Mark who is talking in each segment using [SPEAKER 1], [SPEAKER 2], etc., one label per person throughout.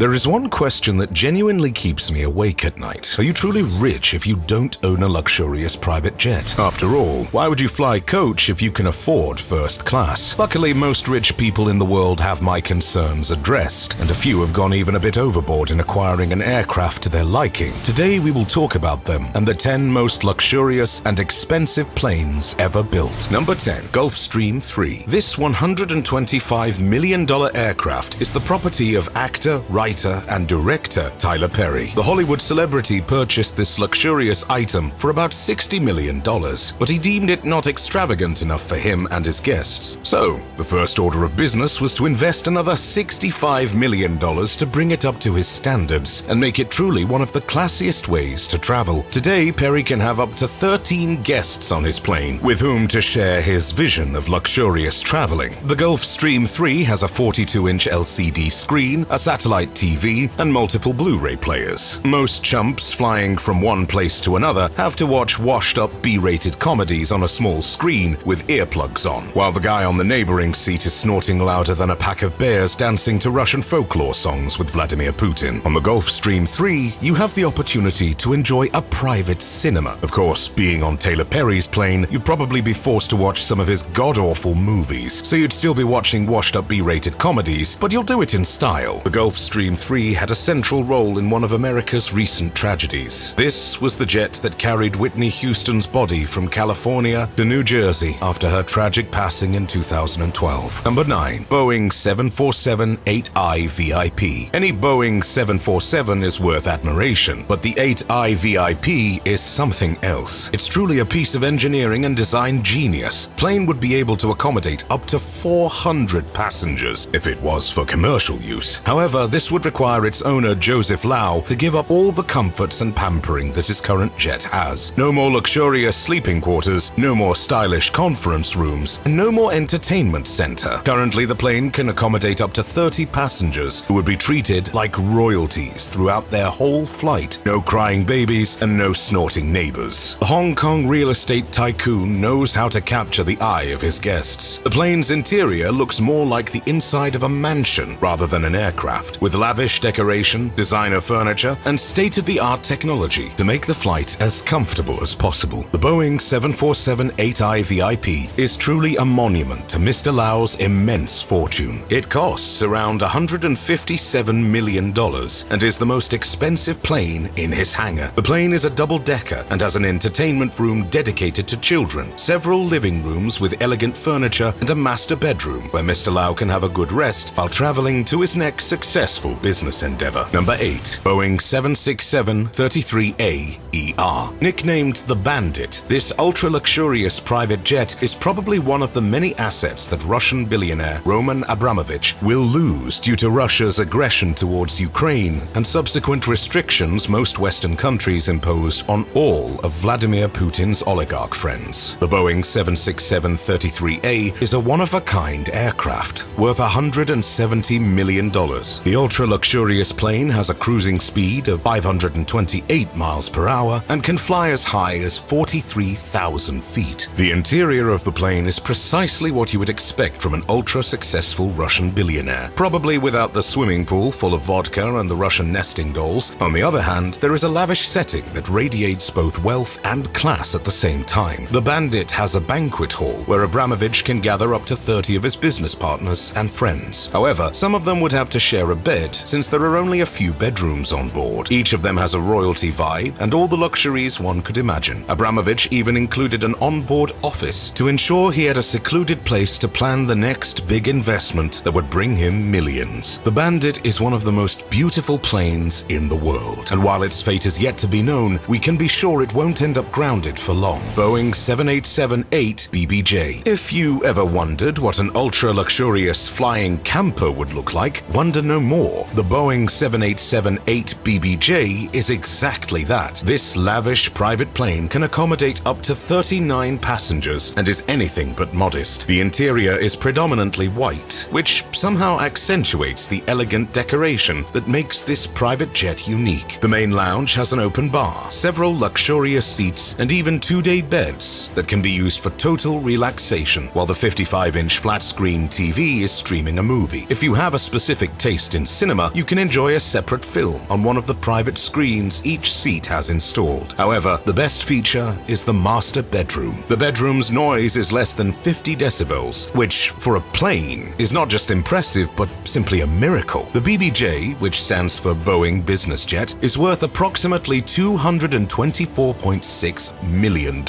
[SPEAKER 1] There is one question that genuinely keeps me awake at night. Are you truly rich if you don't own a luxurious private jet? After all, why would you fly coach if you can afford first class? Luckily, most rich people in the world have my concerns addressed, and a few have gone even a bit overboard in acquiring an aircraft to their liking. Today, we will talk about them and the 10 most luxurious and expensive planes ever built. Number 10. Gulfstream III. This $125 million aircraft is the property of actor, writer, and director Tyler Perry. The Hollywood celebrity purchased this luxurious item for about $60 million, but he deemed it not extravagant enough for him and his guests. So, the first order of business was to invest another $65 million to bring it up to his standards and make it truly one of the classiest ways to travel. Today, Perry can have up to 13 guests on his plane, with whom to share his vision of luxurious traveling. The Gulfstream III has a 42-inch LCD screen, a satellite TV, and multiple Blu-ray players. Most chumps flying from one place to another have to watch washed-up B-rated comedies on a small screen with earplugs on, while the guy on the neighboring seat is snorting louder than a pack of bears dancing to Russian folklore songs with Vladimir Putin. On the Gulfstream III, you have the opportunity to enjoy a private cinema. Of course, being on Tyler Perry's plane, you'd probably be forced to watch some of his god-awful movies, so you'd still be watching washed-up B-rated comedies, but you'll do it in style. The Gulfstream III had a central role in one of America's recent tragedies. This was the jet that carried Whitney Houston's body from California to New Jersey after her tragic passing in 2012. Number 9. Boeing 747-8i VIP. Any Boeing 747 is worth admiration, but the 8i VIP is something else. It's truly a piece of engineering and design genius. Plane would be able to accommodate up to 400 passengers if it was for commercial use. However, this would require its owner Joseph Lau to give up all the comforts and pampering that his current jet has. No more luxurious sleeping quarters, no more stylish conference rooms, and no more entertainment center. Currently, the plane can accommodate up to 30 passengers who would be treated like royalties throughout their whole flight. No crying babies and no snorting neighbors. The Hong Kong real estate tycoon knows how to capture the eye of his guests. The plane's interior looks more like the inside of a mansion rather than an aircraft, with lavish decoration, designer furniture, and state-of-the-art technology to make the flight as comfortable as possible. The Boeing 747-8i VIP is truly a monument to Mr. Lau's immense fortune. It costs around $157 million and is the most expensive plane in his hangar. The plane is a double-decker and has an entertainment room dedicated to children, several living rooms with elegant furniture, and a master bedroom where Mr. Lau can have a good rest while traveling to his next successful business endeavor. Number 8. Boeing 767-33A ER. Nicknamed the Bandit, this ultra-luxurious private jet is probably one of the many assets that Russian billionaire Roman Abramovich will lose due to Russia's aggression towards Ukraine and subsequent restrictions most Western countries imposed on all of Vladimir Putin's oligarch friends. The Boeing 767-33A is a one-of-a-kind aircraft worth $170 million. The ultra-luxurious plane has a cruising speed of 528 miles per hour and can fly as high as 43,000 feet. The interior of the plane is precisely what you would expect from an ultra-successful Russian billionaire, probably without the swimming pool full of vodka and the Russian nesting dolls. On the other hand, there is a lavish setting that radiates both wealth and class at the same time. The Bandit has a banquet hall where Abramovich can gather up to 30 of his business partners and friends. However, some of them would have to share a bed since there are only a few bedrooms on board. Each of them has a royalty vibe and all the luxuries one could imagine. Abramovich even included an onboard office to ensure he had a secluded place to plan the next big investment that would bring him millions. The Bandit is one of the most beautiful planes in the world, and while its fate is yet to be known, we can be sure it won't end up grounded for long. Boeing 787-8 BBJ. If you ever wondered what an ultra-luxurious flying camper would look like, wonder no more. The Boeing 787-8 BBJ is exactly that. This lavish private plane can accommodate up to 39 passengers and is anything but modest. The interior is predominantly white, which somehow accentuates the elegant decoration that makes this private jet unique. The main lounge has an open bar, several luxurious seats, and even two-day beds that can be used for total relaxation, while the 55-inch flat-screen TV is streaming a movie. If you have a specific taste in cinema, cinema, you can enjoy a separate film on one of the private screens each seat has installed. However, the best feature is the master bedroom. The bedroom's noise is less than 50 decibels, which, for a plane, is not just impressive, but simply a miracle. The BBJ, which stands for Boeing Business Jet, is worth approximately $224.6 million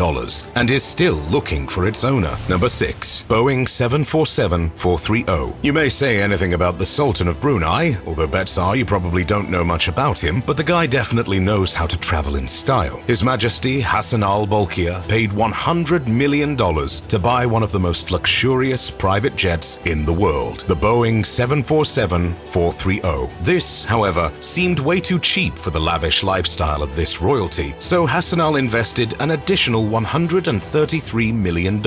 [SPEAKER 1] and is still looking for its owner. Number 6. Boeing 747-430. You may say anything about the Sultan of Brunei, although bets are you probably don't know much about him, but the guy definitely knows how to travel in style. His Majesty Hassan al-Bolkiah paid $100 million to buy one of the most luxurious private jets in the world, the Boeing 747-430. This, however, seemed way too cheap for the lavish lifestyle of this royalty, so Hassan al invested an additional $133 million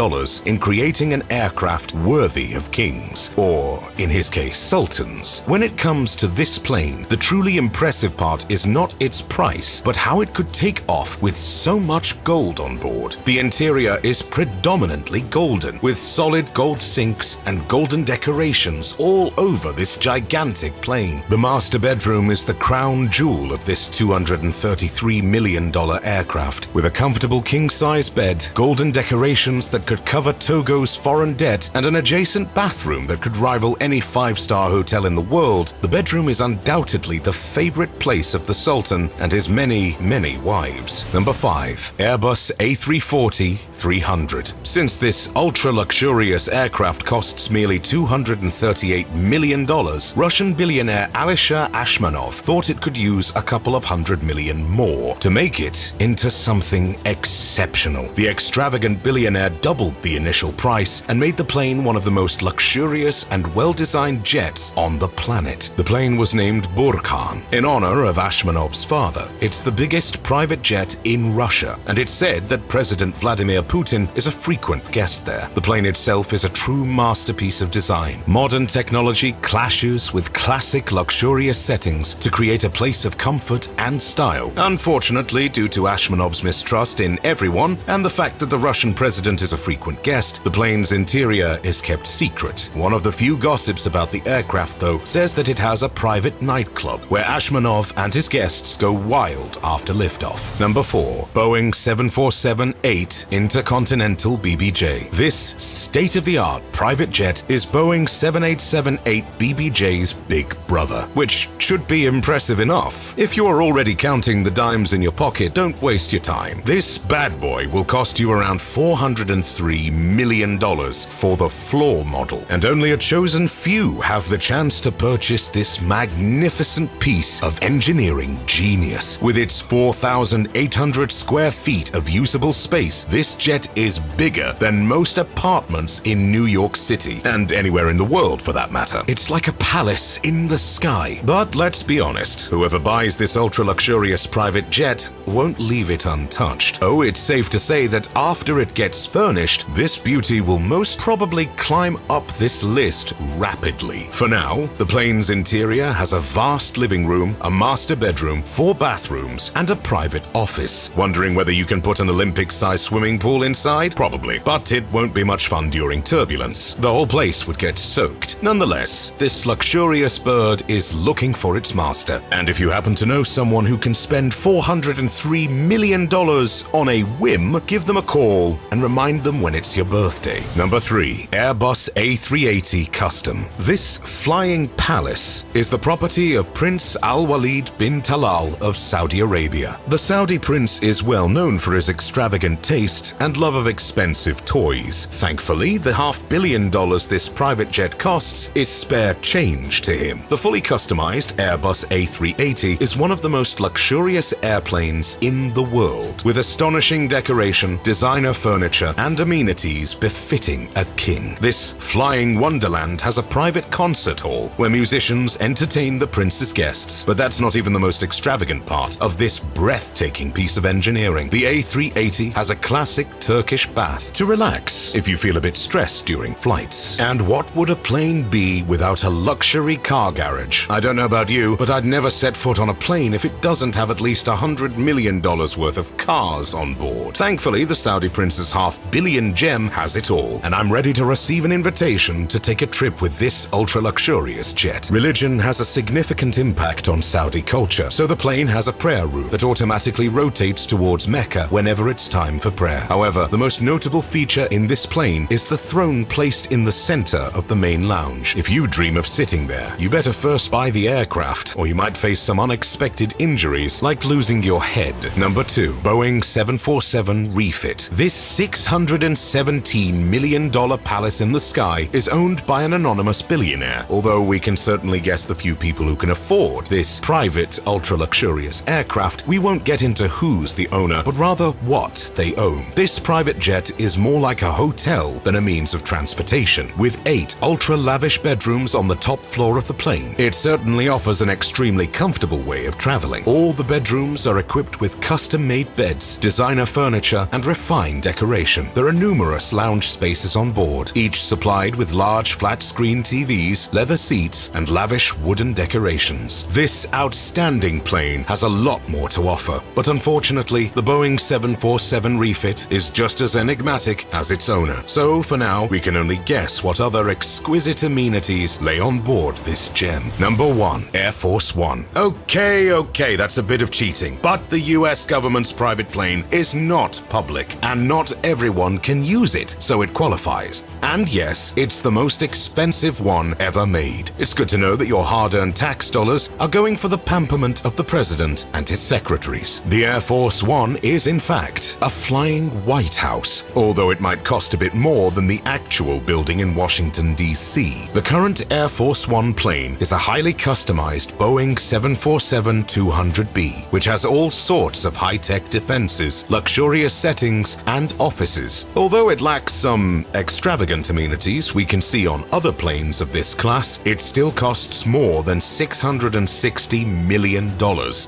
[SPEAKER 1] in creating an aircraft worthy of kings, or, in his case, sultans. When it comes to this plane, the truly impressive part is not its price, but how it could take off with so much gold on board. The interior is predominantly golden, with solid gold sinks and golden decorations all over this gigantic plane. The master bedroom is the crown jewel of this $233 million aircraft, with a comfortable king-size bed, golden decorations that could cover Togo's foreign debt, and an adjacent bathroom that could rival any five-star hotel in the world. The bedroom is undoubtedly the favorite place of the Sultan and his many, many wives. Number 5. Airbus A340-300. Since this ultra-luxurious aircraft costs merely $238 million, Russian billionaire Alisher Ashmanov thought it could use a couple of $100 million more to make it into something exceptional. The extravagant billionaire doubled the initial price and made the plane one of the most luxurious and well-designed jets on the planet. The plane was named Burkhan in honor of Ashmanov's father. It's the biggest private jet in Russia, and it's said that President Vladimir Putin is a frequent guest there. The plane itself is a true masterpiece of design. Modern technology clashes with classic luxurious settings to create a place of comfort and style. Unfortunately, due to Ashmanov's mistrust in everyone and the fact that the Russian president is a frequent guest, the plane's interior is kept secret. One of the few gossips about the aircraft, though, says that it has a private nightclub where Ashmanov and his guests go wild after liftoff. Number 4. Boeing 747-8 Intercontinental BBJ. This state-of-the-art private jet is Boeing 787-8 BBJ's big brother, which should be impressive enough. If you are already counting the dimes in your pocket, don't waste your time. This bad boy will cost you around $403 million for the floor model, and only a chosen few have the chance to purchase this magnificent piece of engineering genius. With its 4,800 square feet of usable space, this jet is bigger than most apartments in New York City, and anywhere in the world for that matter. It's like a palace in the sky. But let's be honest, whoever buys this ultra-luxurious private jet won't leave it untouched. Oh, it's safe to say that after it gets furnished, this beauty will most probably climb up this list rapidly. For now, the plane's interior has a vast living room, a master bedroom, 4 bathrooms, and a private office. Wondering whether you can put an Olympic-sized swimming pool inside? Probably. But it won't be much fun during turbulence. The whole place would get soaked. Nonetheless, this luxurious bird is looking for its master. And if you happen to know someone who can spend $403 million on a whim, give them a call and remind them when it's your birthday. Number 3. Airbus A380 Custom. This flying palace is the property of Prince Al-Walid bin Talal of Saudi Arabia. The Saudi prince is well known for his extravagant taste and love of expensive toys. Thankfully, the $500 million this private jet costs is spare change to him. The fully customized Airbus A380 is one of the most luxurious airplanes in the world, with astonishing decoration, designer furniture, and amenities befitting a king. This flying wonderland has a private concert hall where musicians entertain the prince's guests. But that's not even the most extravagant part of this breathtaking piece of engineering. The A380 has a classic Turkish bath to relax if you feel a bit stressed during flights. And what would a plane be without a luxury car garage? I don't know about you, but I'd never set foot on a plane if it doesn't have at least $100 million worth of cars on board. Thankfully, the Saudi prince's $500 million gem has it all, and I'm ready to receive an invitation to take a trip with this ultra-luxurious jet. Religion religion has a significant impact on Saudi culture, so the plane has a prayer route that automatically rotates towards Mecca whenever it's time for prayer. However, the most notable feature in this plane is the throne placed in the center of the main lounge. If you dream of sitting there, you better first buy the aircraft, or you might face some unexpected injuries like losing your head. Number 2. Boeing 747 refit. This $617 million palace in the sky is owned by an anonymous billionaire, although we can certainly guess the few people who can afford this private, ultra-luxurious aircraft. We won't get into who's the owner, but rather what they own. This private jet is more like a hotel than a means of transportation, with 8 ultra-lavish bedrooms on the top floor of the plane. It certainly offers an extremely comfortable way of traveling. All the bedrooms are equipped with custom-made beds, designer furniture, and refined decoration. There are numerous lounge spaces on board, each supplied with large flat-screen TVs, leather seats, and lavish wooden decorations. This outstanding plane has a lot more to offer, but unfortunately, the Boeing 747 refit is just as enigmatic as its owner. So for now, we can only guess what other exquisite amenities lay on board this gem. Number 1. Air Force One. Okay, that's a bit of cheating, but the US government's private plane is not public, and not everyone can use it, so it qualifies. And yes, it's the most expensive one ever made. It's good to know that your hard-earned tax dollars are going for the pamperment of the president and his secretaries. The Air Force One is, in fact, a flying White House, although it might cost a bit more than the actual building in Washington, D.C. The current Air Force One plane is a highly customized Boeing 747-200B, which has all sorts of high-tech defenses, luxurious settings, and offices. Although it lacks some extravagant amenities we can see on other planes of this class, it still costs more than $660 million.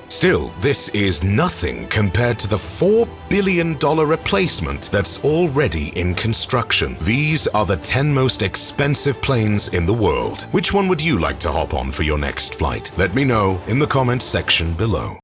[SPEAKER 1] Still, this is nothing compared to the $4 billion replacement that's already in construction. These are the 10 most expensive planes in the world. Which one would you like to hop on for your next flight? Let me know in the comments section below.